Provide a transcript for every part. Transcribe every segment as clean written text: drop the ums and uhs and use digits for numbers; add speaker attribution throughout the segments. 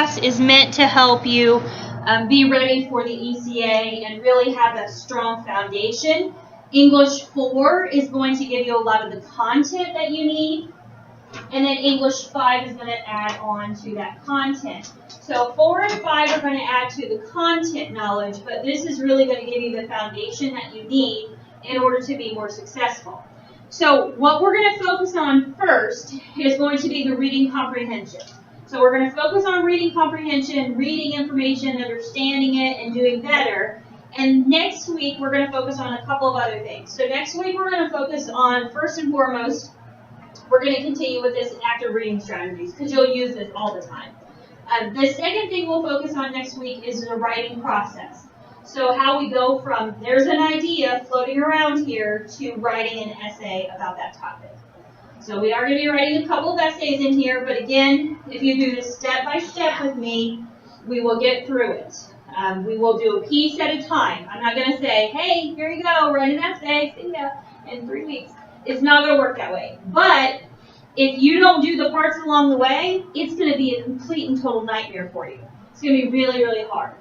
Speaker 1: class is meant to help you be ready for the ECA and really have a strong foundation. English 4 is going to give you a lot of the content that you need. And then English 5 is going to add on to that content. So 4 and 5 are going to add to the content knowledge, but this is really going to give you the foundation that you need in order to be more successful. So what we're going to focus on first is going to be the reading comprehension. So we're going to focus on reading comprehension, reading information, understanding it, and doing better. And next week, we're going to focus on a couple of other things. So next week, we're going to focus on, first and foremost, we're going to continue with this active reading strategies because you'll use this all the time. The second thing we'll focus on next week is the writing process. So how we go from there's an idea floating around here to writing an essay about that topic. So we are going to be writing a couple of essays in here, but again, if you do this step by step with me, we will get through it. We will do a piece at a time. I'm not going to say, hey, here you go, write an essay, see ya in 3 weeks. It's not going to work that way. But if you don't do the parts along the way, it's going to be a complete and total nightmare for you. It's going to be really, really hard.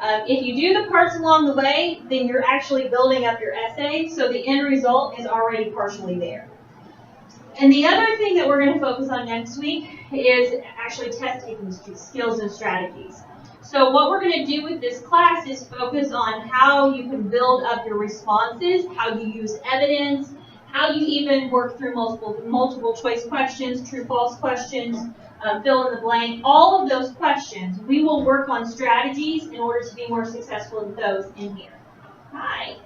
Speaker 1: If you do the parts along the way, then you're actually building up your essay, so the end result is already partially there. And the other thing that we're going to focus on next week is actually test-taking skills and strategies. So what we're going to do with this class is focus on how you can build up your responses, how you use evidence, how you even work through multiple choice questions, true-false questions, fill in the blank, all of those questions. We will work on strategies in order to be more successful in those in here. Hi.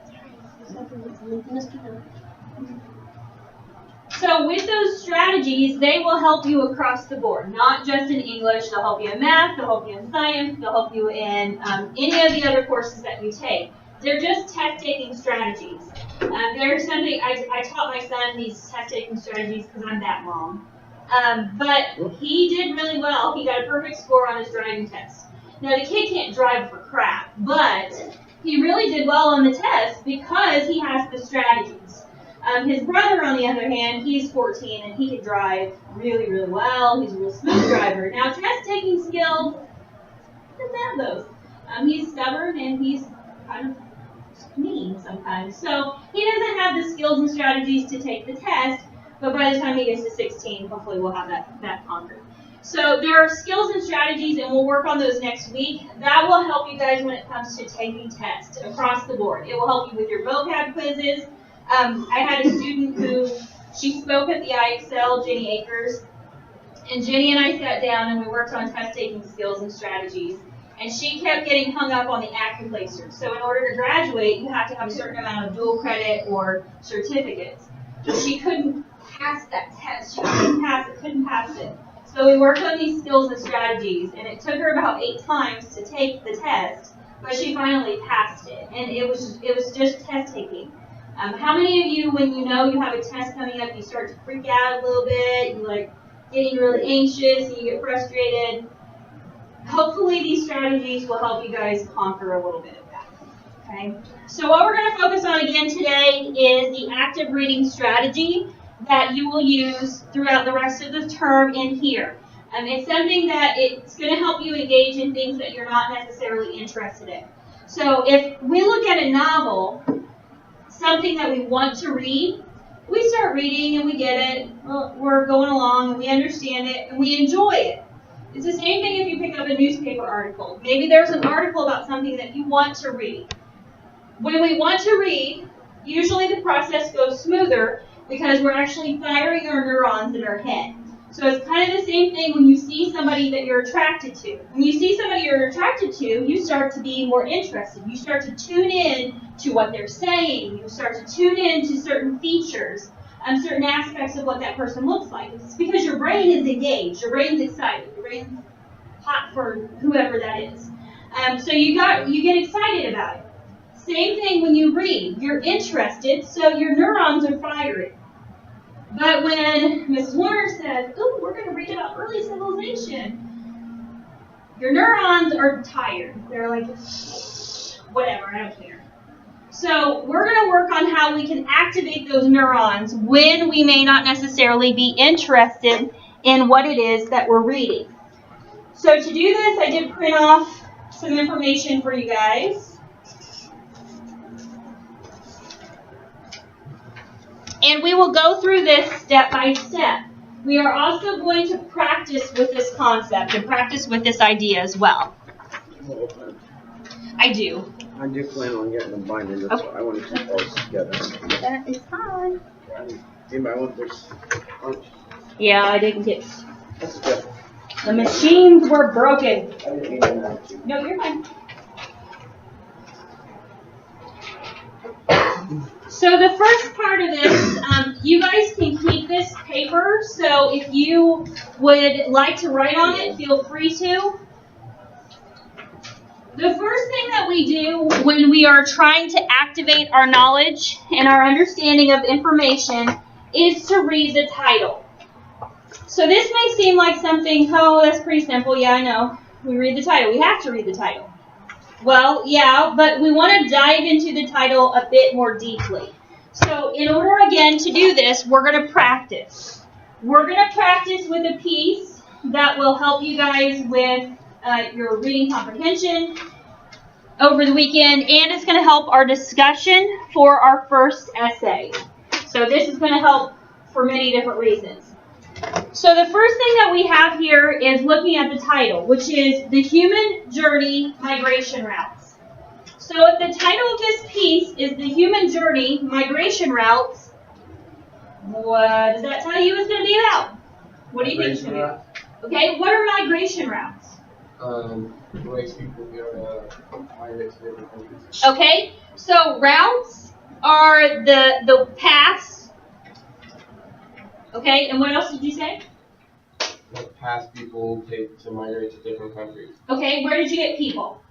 Speaker 1: So with those strategies, they will help you across the board, not just in English. They'll help you in math, they'll help you in science, they'll help you in any of the other courses that you take. They're just test-taking strategies. There's something, I taught my son these test-taking strategies because I'm that mom. But he did really well. He got a perfect score on his driving test. Now, the kid can't drive for crap, but he really did well on the test because he has the strategies. His brother, on the other hand, he's 14 and he can drive really, really well. He's a real smooth driver. Now, test-taking skills, he doesn't have those. He's stubborn and he's kind of mean sometimes. So he doesn't have the skills and strategies to take the test, but by the time he gets to 16, hopefully we'll have that conquered. So there are skills and strategies, and we'll work on those next week. That will help you guys when it comes to taking tests across the board. It will help you with your vocab quizzes. I had a student who, she spoke at the IXL, Jenny Akers, and Jenny and I sat down and we worked on test-taking skills and strategies. And she kept getting hung up on the accuplacers. So in order to graduate, you have to have a certain amount of dual credit or certificates. She couldn't pass that test. She couldn't pass it. So we worked on these skills and strategies, and it took her about 8 times to take the test, but she finally passed it. And it was just test taking. How many of you, when you know you have a test coming up, you start to freak out a little bit, you like getting really anxious, and you get frustrated? Hopefully these strategies will help you guys conquer a little bit of that. Okay? So what we're going to focus on again today is the active reading strategy that you will use throughout the rest of the term in here. It's something that it's going to help you engage in things that you're not necessarily interested in. So if we look at a novel, something that we want to read, we start reading and we get it, we're going along and we understand it and we enjoy it. It's the same thing if you pick up a newspaper article. Maybe there's an article about something that you want to read. When we want to read, usually the process goes smoother because we're actually firing our neurons in our head. So it's kind of the same thing when you see somebody that you're attracted to. When you see somebody you're attracted to, you start to be more interested. You start to tune in to what they're saying. You start to tune in to certain features, certain aspects of what that person looks like. It's because your brain is engaged. Your brain's excited. Your brain's hot for whoever that is. So you get excited about it. Same thing when you read. You're interested, so your neurons are firing. But when Mrs. Warner says, "Ooh, we're going to read about early civilization," your neurons are tired. They're like, whatever, I don't care. So we're going to work on how we can activate those neurons when we may not necessarily be interested in what it is that we're reading. So to do this, I did print off some information for you guys. And we will go through this step by step. We are also going to practice with this concept and practice with this idea as well. I do.
Speaker 2: I do plan on getting them binded. That's why I want to keep those together.
Speaker 1: That is fine.
Speaker 2: Anybody want this?
Speaker 1: Yeah, I didn't get.
Speaker 2: That's good.
Speaker 1: The machines were broken.
Speaker 2: I didn't need that.
Speaker 1: No, you're fine. So the first part of this, you guys can keep this paper. So if you would like to write on it, feel free to. The first thing that we do when we are trying to activate our knowledge and our understanding of information is to read the title. So this may seem like something, oh, that's pretty simple. Yeah, I know. We read the title. We have to read the title. Well, yeah, but we want to dive into the title a bit more deeply. So in order, again, to do this, we're going to practice. We're going to practice with a piece that will help you guys with your reading comprehension over the weekend, and it's going to help our discussion for our first essay. So this is going to help for many different reasons. So the first thing that we have here is looking at the title, which is The Human Journey Migration Routes. So if the title of this piece is The Human Journey Migration Routes, what does that tell you it's going to be about? What do you think it's going to be about? Okay, what are migration routes?
Speaker 3: Ways people go to migrate to different countries.
Speaker 1: Okay, so routes are the paths. Okay, and what else did you say?
Speaker 3: What paths people take to migrate to different countries.
Speaker 1: Okay, where did you get people?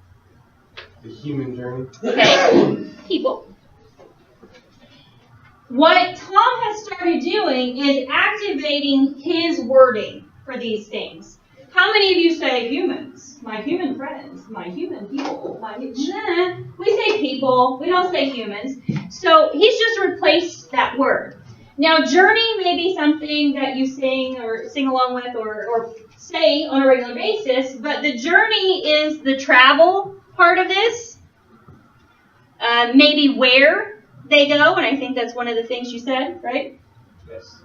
Speaker 3: The human journey.
Speaker 1: Okay, people. What Tom has started doing is activating his wording for these things. How many of you say humans? My human friends, my human people, we say people, we don't say humans. So he's just replaced that word. Now, journey may be something that you sing or sing along with or say on a regular basis, but the journey is the travel part of this. Maybe where they go, and I think that's one of the things you said, right?
Speaker 3: Yes.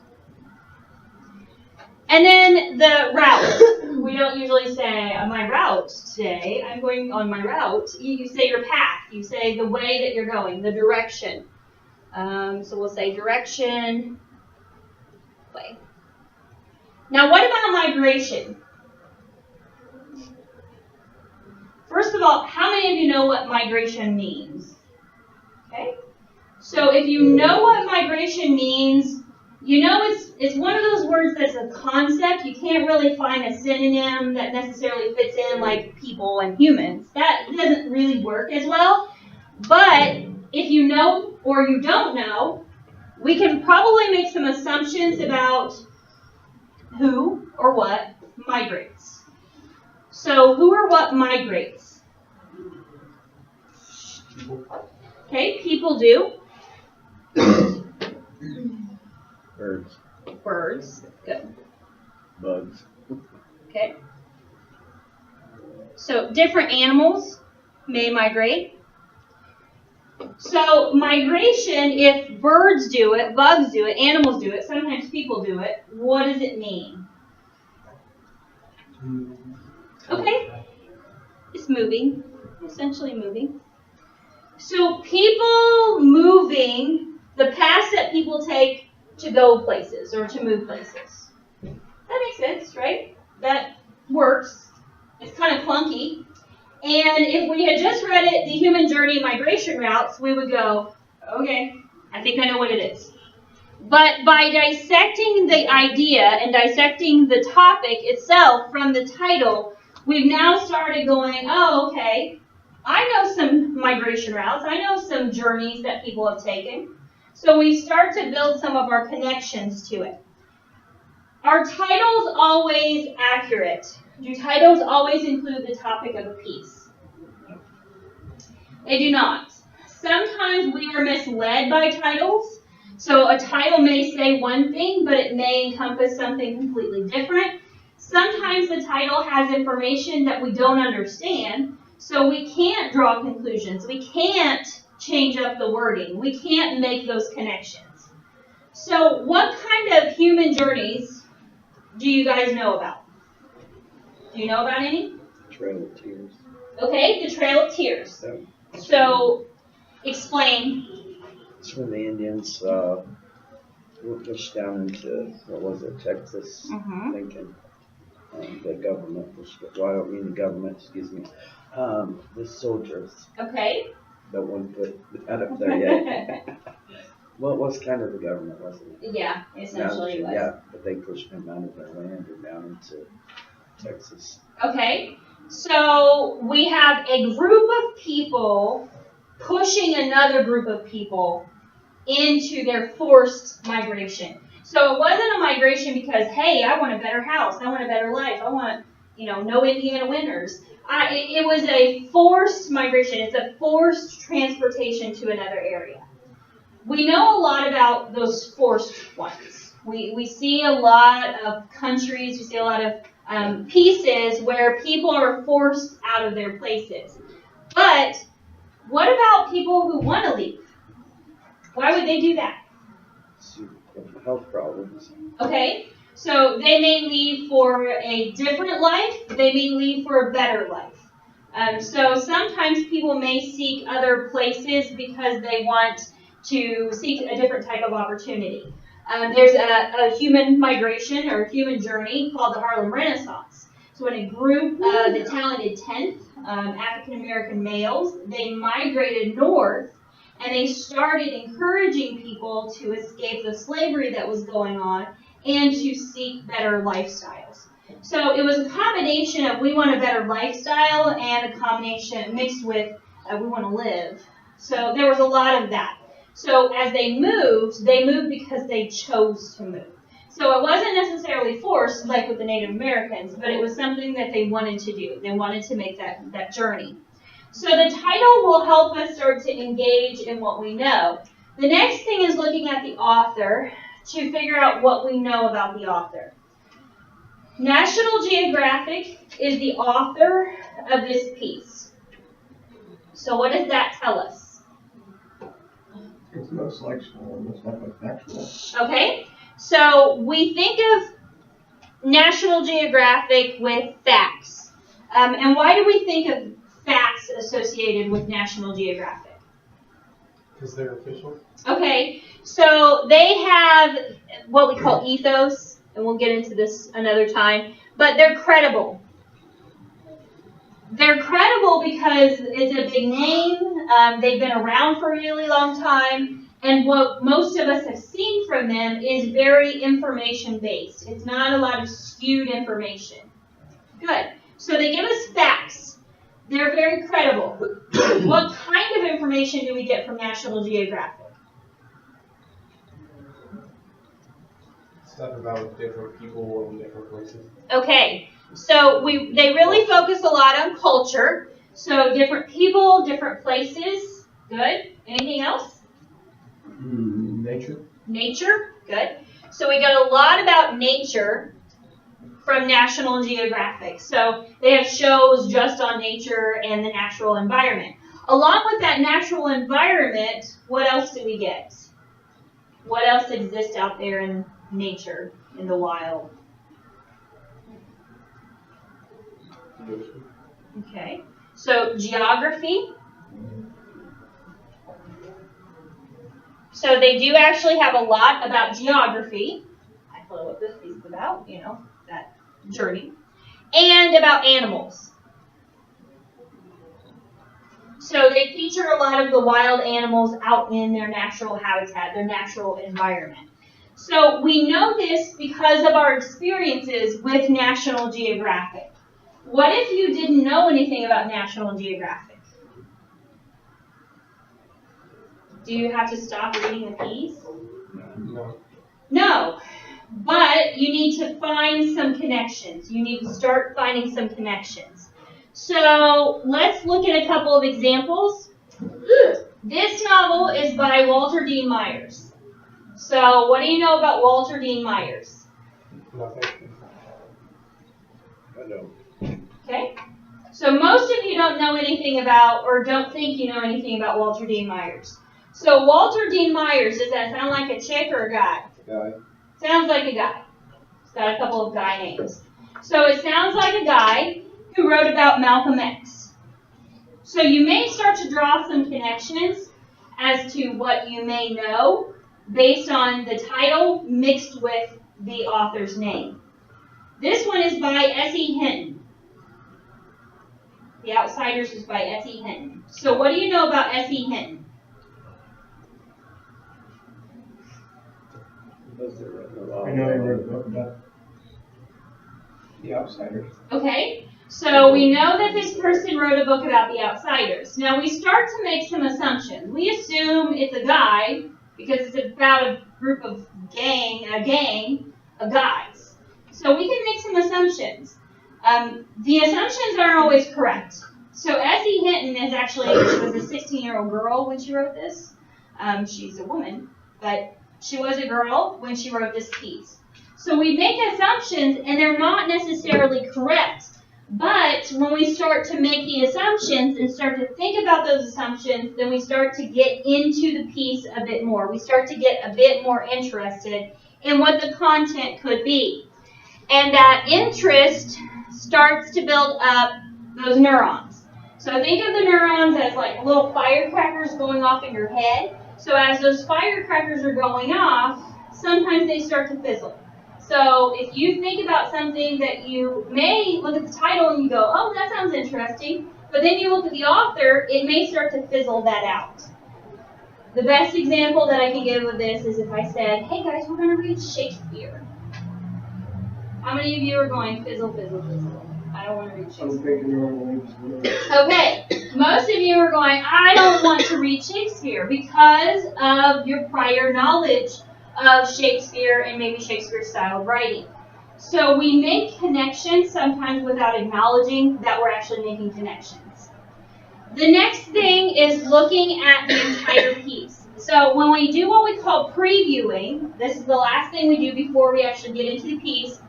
Speaker 1: And then the route. We don't usually say, my route today, I'm going on my route. You say your path. You say the way that you're going, the direction. So we'll say direction, way. Now, what about migration? First of all, how many of you know what migration means? Okay? So if you know what migration means, you know it's one of those words that's a concept. You can't really find a synonym that necessarily fits in like people and humans. That doesn't really work as well. But if you know or you don't know, we can probably make some assumptions about who or what migrates. So who or what migrates? Okay, people do.
Speaker 2: Birds.
Speaker 1: Birds. Good.
Speaker 2: Bugs.
Speaker 1: Okay. So different animals may migrate. So migration, if birds do it, bugs do it, animals do it, sometimes people do it, what does it mean? Okay. It's moving, essentially moving. So people moving, the paths that people take to go places or to move places. That makes sense, right? That works. It's kind of clunky. And if we had just read it, The Human Journey Migration Routes, we would go, okay, I think I know what it is. But by dissecting the idea and dissecting the topic itself from the title, we've now started going, oh, okay, I know some migration routes. I know some journeys that people have taken. So we start to build some of our connections to it. Are titles always accurate? Do titles always include the topic of a piece? They do not. Sometimes we are misled by titles. So a title may say one thing, but it may encompass something completely different. sometimes the title has information that we don't understand, so we can't draw conclusions. We can't change up the wording. We can't make those connections. So what kind of human journeys do you guys know about? Do you know about any?
Speaker 2: Trail of Tears.
Speaker 1: Okay, the Trail of Tears.
Speaker 2: Yeah.
Speaker 1: So, explain.
Speaker 2: It's when the Indians were pushed down into, what was it, Texas, Lincoln. The government, well, I don't mean the government, excuse me, the soldiers.
Speaker 1: Okay.
Speaker 2: Don't want to put that up there yet. Well, it was kind of the government, wasn't it?
Speaker 1: Yeah, essentially it was.
Speaker 2: Yeah, but they pushed them out of their land and down into Texas.
Speaker 1: Okay, so we have a group of people pushing another group of people into their forced migration. So it wasn't a migration because, hey, I want a better house, I want a better life, I want, no Indiana winters. It was a forced migration. It's a forced transportation to another area. We know a lot about those forced ones. We see a lot of countries, we see a lot of pieces where people are forced out of their places. But what about people who want to leave? Why would they do that?
Speaker 2: Health problems.
Speaker 1: Okay, so they may leave for a different life, they may leave for a better life. So sometimes people may seek other places because they want to seek a different type of opportunity. There's a human migration or human journey called the Harlem Renaissance. So when a group, the talented 10th, African American males, they migrated north and they started encouraging people to escape the slavery that was going on and to seek better lifestyles. So it was a combination of we want a better lifestyle and a combination mixed with we want to live. So there was a lot of that. So as they moved because they chose to move. So it wasn't necessarily forced like with the Native Americans, but it was something that they wanted to do. They wanted to make that journey. So the title will help us start to engage in what we know. The next thing is looking at the author to figure out what we know about the author. National Geographic is the author of this piece. So what does that tell us?
Speaker 3: It's most like factual.
Speaker 1: Okay, so we think of National Geographic with facts. And why do we think of facts associated with National Geographic?
Speaker 3: Because they're official.
Speaker 1: Okay, so they have what we call ethos, and we'll get into this another time, but they're credible. They're credible because it's a big name, they've been around for a really long time, and what most of us have seen from them is very information-based. It's not a lot of skewed information. Good. So they give us facts. They're very credible. What kind of information do we get from National Geographic?
Speaker 3: Stuff about different people in different places.
Speaker 1: Okay, so they really focus a lot on culture. So different people, different places. Good. Anything else?
Speaker 3: Nature.
Speaker 1: Nature. Good. So we got a lot about nature from National Geographic. So they have shows just on nature and the natural environment. Along with that natural environment, what else do we get? What else exists out there in nature, in the wild? Okay. So geography. So they do actually have a lot about geography. I don't know what this piece is about, that journey. And about animals. So they feature a lot of the wild animals out in their natural habitat, their natural environment. So we know this because of our experiences with National Geographic. What if you didn't know anything about National Geographic? Do you have to stop reading the piece?
Speaker 3: No.
Speaker 1: No, but you need to find some connections. You need to start finding some connections. So let's look at a couple of examples. This novel is by Walter Dean Myers. So what do you know about Walter Dean Myers?
Speaker 3: Nothing.
Speaker 2: I don't.
Speaker 1: Okay? So most of you don't know anything about, or don't think you know anything about Walter Dean Myers. So Walter Dean Myers, does that sound like a chick or a guy?
Speaker 3: Guy.
Speaker 1: Sounds like a guy. It's got a couple of guy names. So it sounds like a guy who wrote about Malcolm X. So you may start to draw some connections as to what you may know based on the title mixed with the author's name. This one is by S.E. Hinton. The Outsiders is by S.E. Hinton. So what do you know about S.E. Hinton?
Speaker 3: I know he wrote a book about the Outsiders.
Speaker 1: Okay, so we know that this person wrote a book about the Outsiders. Now we start to make some assumptions. We assume it's a guy because it's about a group of gang of guys. So we can make some assumptions. The assumptions aren't always correct. So S.E. Hinton is actually, she was a 16-year-old girl when she wrote this. She's a woman, but she was a girl when she wrote this piece. So we make assumptions, and they're not necessarily correct. But when we start to make the assumptions and start to think about those assumptions, then we start to get into the piece a bit more. We start to get a bit more interested in what the content could be. And that interest starts to build up those neurons. So think of the neurons as like little firecrackers going off in your head. So as those firecrackers are going off, sometimes they start to fizzle. So if you think about something that you may look at the title and you go, oh, that sounds interesting, but then you look at the author, it may start to fizzle that out. The best example that I can give of this is if I said, hey guys, we're going to read Shakespeare. How many of you are going fizzle, fizzle, fizzle? I don't want to read Shakespeare.
Speaker 3: I'm thinking you're on
Speaker 1: Okay, most of you are going, I don't want to read Shakespeare because of your prior knowledge of Shakespeare and maybe Shakespeare-style writing. So we make connections sometimes without acknowledging that we're actually making connections. The next thing is looking at the entire piece. So when we do what we call previewing, this is the last thing we do before we actually get into the piece.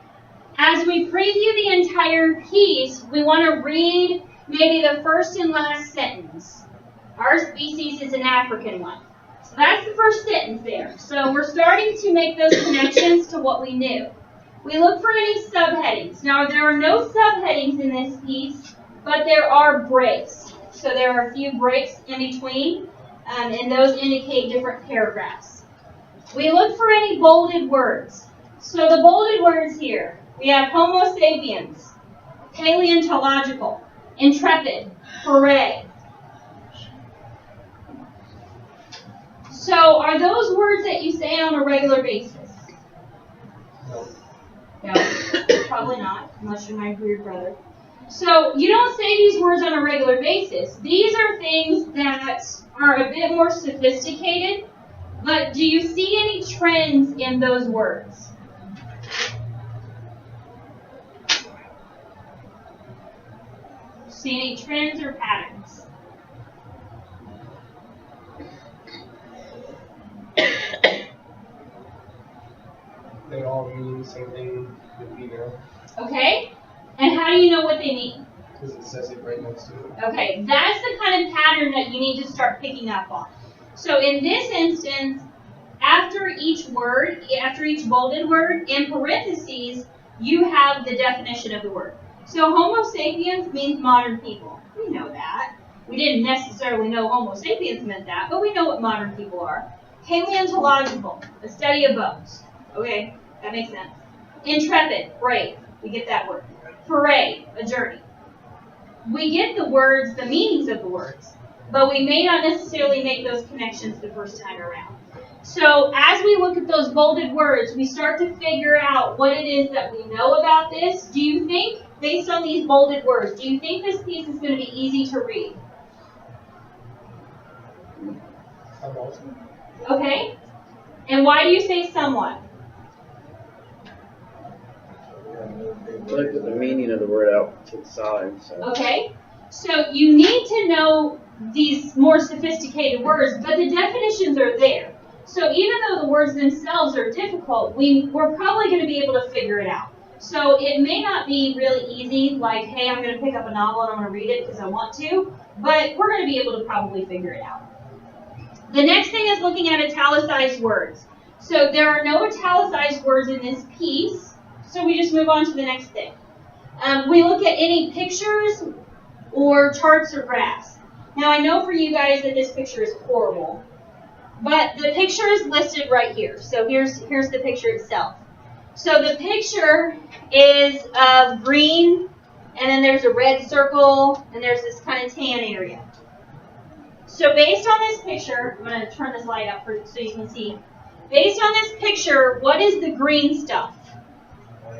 Speaker 1: As we preview the entire piece, we want to read maybe the first and last sentence. Our species is an African one. So that's the first sentence there. So we're starting to make those connections to what we knew. We look for any subheadings. Now, there are no subheadings in this piece, but there are breaks. So there are a few breaks in between, and those indicate different paragraphs. We look for any bolded words. So the bolded words here, we have Homo sapiens, paleontological, intrepid, hooray. So are those words that you say on a regular basis? No, probably not, unless you're my weird brother. So you don't say these words on a regular basis. These are things that are a bit more sophisticated, but do you see any trends in those words? See any trends or patterns?
Speaker 3: They all mean the same thing that we know.
Speaker 1: Okay. And how do you know what they mean?
Speaker 3: Because it says it right next to it.
Speaker 1: Okay, that's the kind of pattern that you need to start picking up on. So in this instance, after each word, after each bolded word, in parentheses, you have the definition of the word. So Homo sapiens means modern people. We know that. We didn't necessarily know Homo sapiens meant that, but we know what modern people are. Paleontological, the study of bones. Okay, that makes sense. Intrepid, brave. We get that word. Foray, a journey. We get the words, the meanings of the words, but we may not necessarily make those connections the first time around. So as we look at those bolded words, we start to figure out what it is that we know about this. Do you think, based on these bolded words, do you think this piece is going to be easy to read? Okay. And why do you say somewhat?
Speaker 2: Look at the meaning of the word out to the side. So.
Speaker 1: Okay. So you need to know these more sophisticated words, but the definitions are there. So even though the words themselves are difficult, we're probably going to be able to figure it out. So it may not be really easy, like, hey, I'm going to pick up a novel and I'm going to read it because I want to, but we're going to be able to probably figure it out. The next thing is looking at italicized words. So there are no italicized words in this piece, so we just move on to the next thing. We look at any pictures or charts or graphs. Now I know for you guys that this picture is horrible, but the picture is listed right here. So here's the picture itself. So the picture is of green, and then there's a red circle, and there's this kind of tan area. So based on this picture, I'm going to turn this light up so you can see. Based on this picture, what is the green stuff?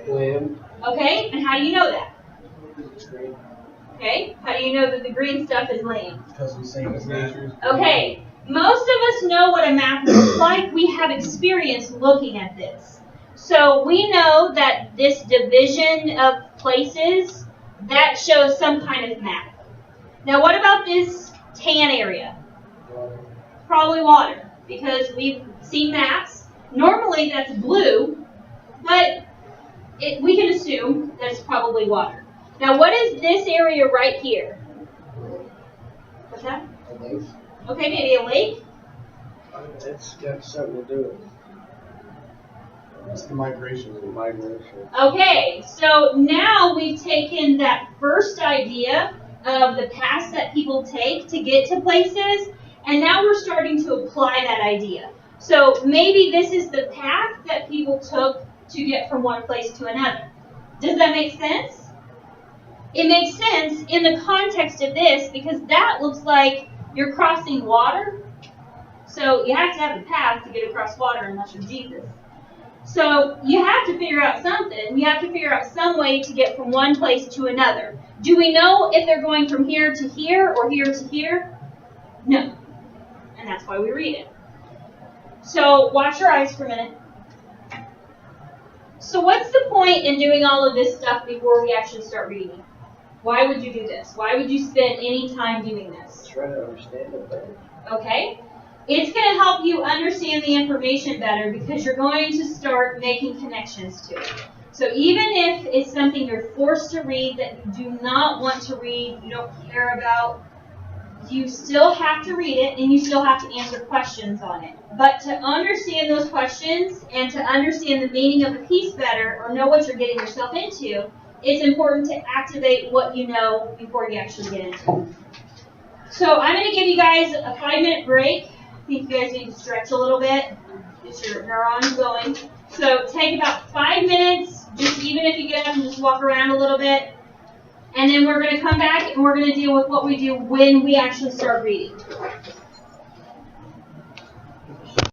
Speaker 3: Land.
Speaker 1: Okay, and how do you know that?
Speaker 3: It's green.
Speaker 1: Okay, how do you know that the green stuff is land?
Speaker 3: Because we say it's nature.
Speaker 1: Okay, most of us know what a map looks like. We have experience looking at this. So we know that this division of places, that shows some kind of map. Now what about this tan area?
Speaker 3: Water.
Speaker 1: Probably water, because we've seen maps. Normally that's blue, but we can assume that it's probably water. Now what is this area right here? What's that?
Speaker 3: A lake.
Speaker 1: Okay, maybe a lake?
Speaker 2: It's got something to do with
Speaker 3: It's the migration.
Speaker 2: migration.
Speaker 1: Okay, so now we've taken that first idea of the paths that people take to get to places, and now we're starting to apply that idea. So maybe this is the path that people took to get from one place to another. Does that make sense? It makes sense in the context of this because that looks like you're crossing water. So you have to have a path to get across water unless you're Jesus. So you have to figure out something. You have to figure out some way to get from one place to another. Do we know if they're going from here to here or here to here? No. And that's why we read it. So watch your eyes for a minute. So what's the point in doing all of this stuff before we actually start reading? Why would you do this? Why would you spend any time doing this?
Speaker 2: Try to understand it better.
Speaker 1: Okay? It's going to help you understand the information better because you're going to start making connections to it. So even if it's something you're forced to read that you do not want to read, you don't care about, you still have to read it and you still have to answer questions on it. But to understand those questions and to understand the meaning of the piece better or know what you're getting yourself into, it's important to activate what you know before you actually get into it. So I'm going to give you guys a 5-minute break. I think you guys need to stretch a little bit, get your neurons going. So take about 5 minutes, just even if you get up and just walk around a little bit. And then we're going to come back and we're going to deal with what we do when we actually start reading.